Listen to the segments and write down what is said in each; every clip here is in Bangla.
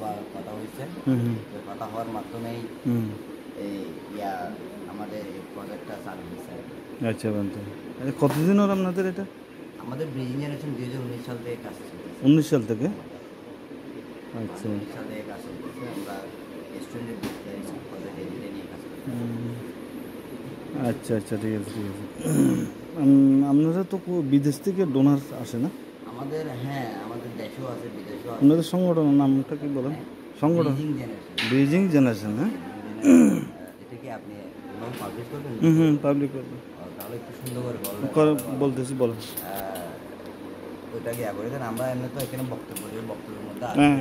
কতবার কথা হয়েছে। কথা হওয়ার মাধ্যমেই এই আমাদের এই প্রজেক্টটা চালু হয়েছে। আচ্ছা বন্ধু, আচ্ছা কতদিন হল আপনাদের এটা? আমাদের ব্রিজিং জেনারেশন 2019 সাল থেকে কাজ চলতেছে। 19 সাল থেকে? আচ্ছা 19 সাল থেকে কাজ চলতেছে। আমরা স্টুডেন্টের প্রজেক্ট এডিটে নিয়ে কাজ করতেছি। আচ্ছা আচ্ছা, ঠিক আছে ঠিক আছে। আপনারা তো বিদেশ থেকে ডোনার আসে না? আমাদের আমাদের দেশেও আছে, বিদেশেও আছে। আপনাদের সংগঠনের নামটা কি বলেন? সংগঠন ব্রিজিং জেনারেশন। ব্রিজিং জেনারেশন, হ্যাঁ? এটা কি আপনি পাবলিশ করবেন? পাবলিক করবে। তাহলে একটু সুন্দর করে বলতেছি, বলেন। ওইটাকে করে দেন। আমরা এমনি তো এখানে বক্তব্য দেবো, বক্তব্যের মধ্যে হ্যাঁ,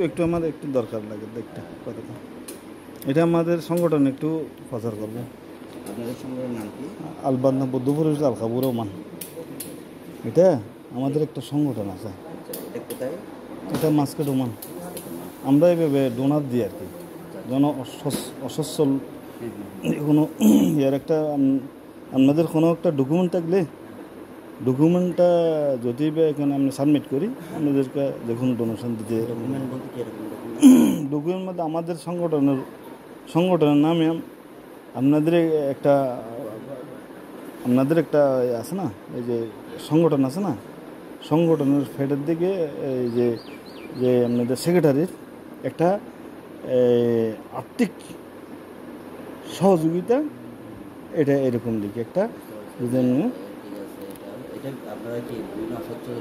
একটু আমাদের একটু দরকার লাগে দেখতে কথাটা। এটা আমাদের সংগঠন একটু প্রচার করবো। আপনাদের সংগঠনের নাম কি? আলবাদনা বৌদ্ধ পরিষদ আল খাবুর রহমান। এটা আমাদের একটা সংগঠন আছে। এটা কোথায়? এটা মাস্কেট ওমান। আমরা এইভাবে ডোনার দিই আর কি, যেন অসচ্ছল কোনো ইয়ার একটা আপনাদের কোনো একটা ডকুমেন্ট থাকলে ডকুমেন্টটা যদি এখানে আমরা সাবমিট করি, আপনাদেরকে দেখুন ডোনেশন দিতে। ডকুমেন্ট বলতে কি এরকম ডকুমেন্ট? ডকুমেন্ট মধ্যে আমাদের সংগঠনের নামে আপনাদের একটা আছে না, এই যে সংগঠন আছে না, সংগঠনের ফেডের দিকে এই যে আপনাদের সেক্রেটারির একটা আর্থিক সহযোগিতা, এটা এরকম দিকে একটা আপনারা কি বিভিন্ন অসচ্ছল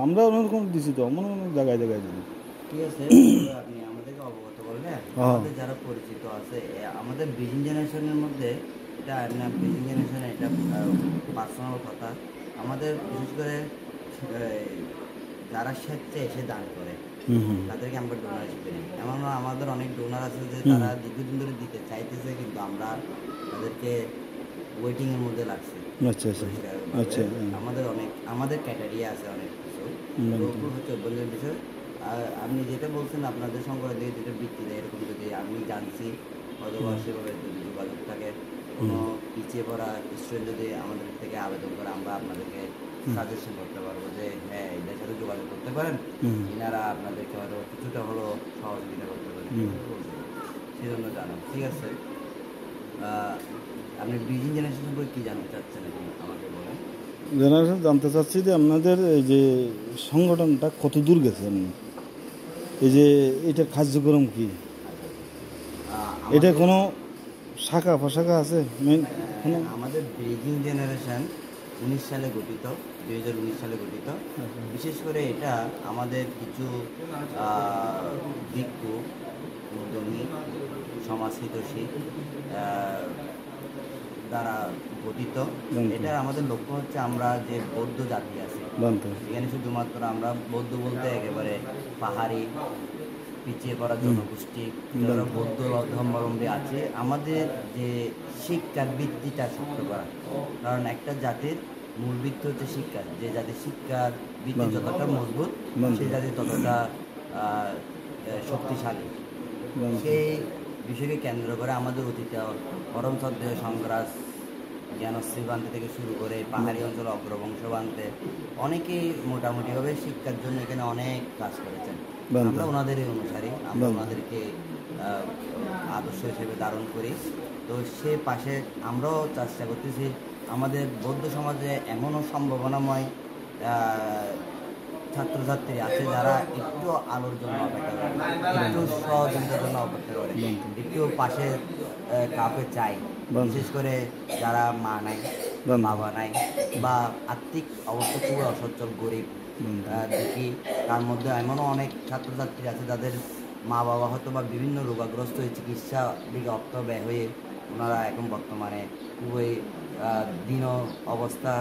আমরা ওরকম দিছি তো, অনেক জায়গায় জায়গায় দিই। ঠিক আছে, আপনি আমাদেরকে অবগত করলেন। আমাদের যারা পরিচিত আছে আমাদের ব্রিজিং জেনারেশনের মধ্যে, এটা ব্রিজিং জেনারেশন এটা পার্সোনাল কথা। আমাদের বিশেষ করে যারা স্বেচ্ছায় এসে দান করে তাদেরকে আমরা ডোনার হিসেবে নিই। এমন আমাদের অনেক ডোনার আছে যে তারা দীর্ঘদিন ধরে দিতে চাইতেছে, কিন্তু আমরা তাদেরকে ওয়েটিংয়ের মধ্যে লাগছে। আচ্ছা আচ্ছা আচ্ছা, আমাদের ক্যাটারিয়া আছে অনেক কিছু, হচ্ছে অভ্যন্তরীণ বিষয়। আপনি যেটা বলছেন আপনাদের সংগঠন থেকে যেটা বৃত্তি দেয়, এরকম যদি আমি জানছি অথবা সেভাবে যদি যোগাযোগ থাকে, কোনো পিছিয়ে পড়া স্টুডেন্ট যদি আমাদের থেকে আবেদন করে, আমরা আপনাদেরকে সাজেশন করতে পারবো যে হ্যাঁ এদের সাথে যোগাযোগ করতে পারেন, এনারা আপনাদেরকে হয়তো কিছুটা হলো সহযোগিতা করতে পারেন। সেজন্য জানান। ঠিক আছে, আপনি ব্রিজিং জেনারেশন সম্পর্কে কী জানতে চাচ্ছেন এখন আমাকে বলেন। জেনারেশন জানতে চাচ্ছি যে আপনাদের এই যে সংগঠনটা কত দূর গেছে, এই যে এটার কার্যক্রম কি, এটা কোনো শাখা প্রশাখা আছে? আমাদের ব্রিজিং জেনারেশন 19 সালে গঠিত, 2019 সালে গঠিত। বিশেষ করে এটা আমাদের কিছু ভিক্ষু, উদ্যমী, সমাজহিতৈষী দ্বারা গঠিত। এটার আমাদের লক্ষ্য হচ্ছে, আমরা যে বৌদ্ধ জাতি আছে এখানে শুধুমাত্র আমরা বৌদ্ধ বলতে একেবারে পাহাড়ি পিছিয়ে পড়া জনগোষ্ঠী যারা বৌদ্ধ ধর্মাবলম্বী আছে, আমাদের যে শিক্ষার ভিত্তিটা শক্ত করা। কারণ একটা জাতির মূল ভিত্তি হচ্ছে শিক্ষা। যে জাতির শিক্ষার ভিত্তি যতটা মজবুত, সেই জাতি ততটা শক্তিশালী। সেই বিষয়কে কেন্দ্র করে আমাদের অতীতে পরম শ্রদ্ধেয় সংগ্রাস জ্ঞানশ্রী বানতে থেকে শুরু করে পাহাড়ি অঞ্চল অগ্রবংশ বানতে অনেকেই মোটামুটিভাবে শিক্ষার জন্য এখানে অনেক কাজ করেছেন। আমরা ওনাদেরই অনুসারী, আমরা ওনাদেরকে আদর্শ হিসেবে ধারণ করি। তো সে পাশে আমরাও চেষ্টা করতেছি আমাদের বৌদ্ধ সমাজে এমনও সম্ভাবনাময় ছাত্রছাত্রী আছে যারা একটু আলোর জন্য অপেক্ষা করে, একটু সহযোগিতার জন্য অপেক্ষা করে, একটু পাশে কাউকে চাই। বিশেষ করে যারা মা নাই, বাবা নাই, বা আর্থিক অবস্থা খুবই অসচ্ছল, গরিব দেখি। তার মধ্যে এমনও অনেক ছাত্রছাত্রী আছে যাদের মা বাবা হয়তো বা বিভিন্ন রোগাগ্রস্ত হয়ে চিকিৎসা দিকে অর্থ ব্যয় হয়ে ওনারা এখন বর্তমানে খুবই দীন অবস্থা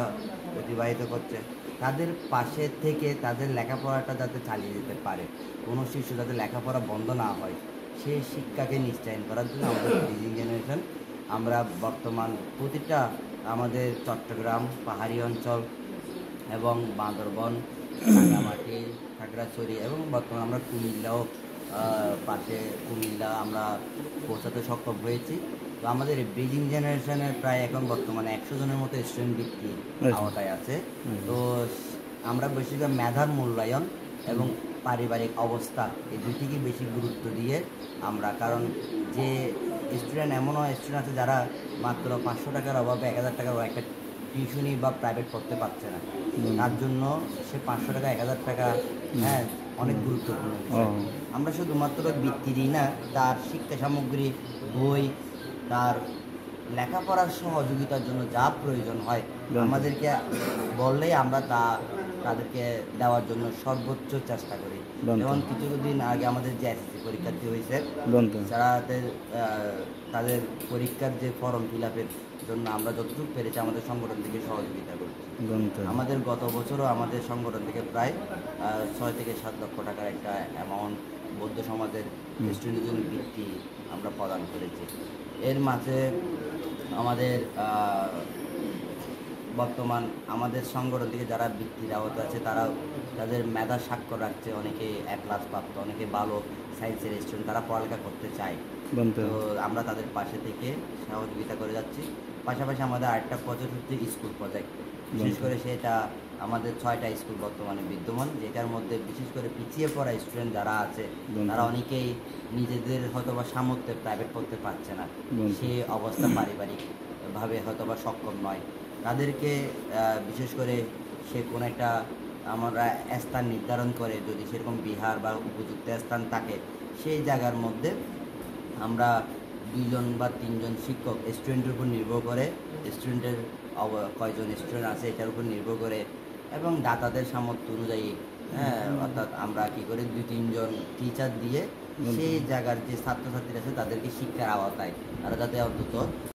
অতিবাহিত করছে। তাদের পাশে থেকে তাদের লেখাপড়াটা যাতে চালিয়ে যেতে পারে, কোনো শিশু যাতে লেখাপড়া বন্ধ না হয়, সেই শিক্ষাকে নিশ্চয়ন করার জন্য আমাদের ব্রিজিং জেনারেশন, আমরা বর্তমান প্রতিটা আমাদের চট্টগ্রাম পাহাড়ি অঞ্চল এবং বান্দরবন, রাঙামাটি, খাগড়াছড়ি এবং বর্তমানে আমরা কুমিল্লাও পাশে কুমিল্লা আমরা পৌঁছাতে সক্ষম হয়েছি। তো আমাদের ব্রিজিং জেনারেশনের প্রায় এখন বর্তমানে 100 জনের মতো স্টুডেন্ট বৃত্তি আওতায় আছে। তো আমরা বেশিরভাগ মেধার মূল্যায়ন এবং পারিবারিক অবস্থা, এই দুইটিকে বেশি গুরুত্ব দিয়ে আমরা, কারণ যে স্টুডেন্ট এমনও স্টুডেন্ট আছে যারা মাত্র 500 টাকার অভাবে 1000 টাকার একটা টিউশনি বা প্রাইভেট পড়তে পারছে না, তার জন্য সে 500 টাকা 1000 টাকা হ্যাঁ অনেক গুরুত্বপূর্ণ বিষয়। আমরা শুধুমাত্র বৃত্তি দিই না, তার শিক্ষা সামগ্রী, বই, তার লেখাপড়ার সহযোগিতার জন্য যা প্রয়োজন হয় আমাদেরকে বললেই আমরা তাদেরকে দেওয়ার জন্য সর্বোচ্চ চেষ্টা করি। যেমন কিছুদিন আগে আমাদের যে এসএসসি পরীক্ষার্থী হয়েছে, যারা তাদের পরীক্ষার যে ফর্ম ফিল আপের জন্য আমরা যতটুকু পেরেছি আমাদের সংগঠন থেকে সহযোগিতা করছি। আমাদের গত বছরও আমাদের সংগঠন থেকে প্রায় 6 থেকে 7 লক্ষ টাকার একটা অ্যামাউন্ট বৌদ্ধ সমাজের স্টুডেন্টের জন্য বৃত্তি আমরা প্রদান করেছি। এর মাঝে আমাদের বর্তমান আমাদের সংগঠন থেকে যারা বৃত্তির আওতা আছে তারাও তাদের মেধা স্বাক্ষর রাখছে, অনেকে A+ প্রাপ্ত, অনেকে ভালো সায়েন্সের স্টুডেন্ট, তারা পড়ালেখা করতে চায়। তো আমরা তাদের পাশে থেকে সহযোগিতা করে যাচ্ছি। পাশাপাশি আমাদের আরেকটা প্রজেক্ট হচ্ছে স্কুল প্রজেক্ট, বিশেষ করে সেটা আমাদের 6টা স্কুল বর্তমানে বিদ্যমান, যেটার মধ্যে বিশেষ করে পিছিয়ে পড়া স্টুডেন্ট যারা আছে তারা অনেকেই নিজেদের হয়তোবা সামর্থ্যে প্রাইভেট পড়তে পারছে না, সে অবস্থা পারিবারিকভাবে হয়তোবা সক্ষম নয়, তাদেরকে বিশেষ করে সে কোনো একটা আমরা স্থান নির্ধারণ করে, যদি সেরকম বিহার বা উপযুক্ত স্থান থাকে সেই জায়গার মধ্যে আমরা 2 জন বা 3 জন শিক্ষক স্টুডেন্টের উপর নির্ভর করে, স্টুডেন্টের কয়জন স্টুডেন্ট আছে এটার উপর নির্ভর করে এবং দাতাদের সামর্থ্য অনুযায়ী, হ্যাঁ, অর্থাৎ আমরা কী করে 2-3 জন টিচার দিয়ে সেই জায়গার যে ছাত্রছাত্রীরা আছে তাদেরকে শিক্ষার আওতায় তারা যাতে অন্তত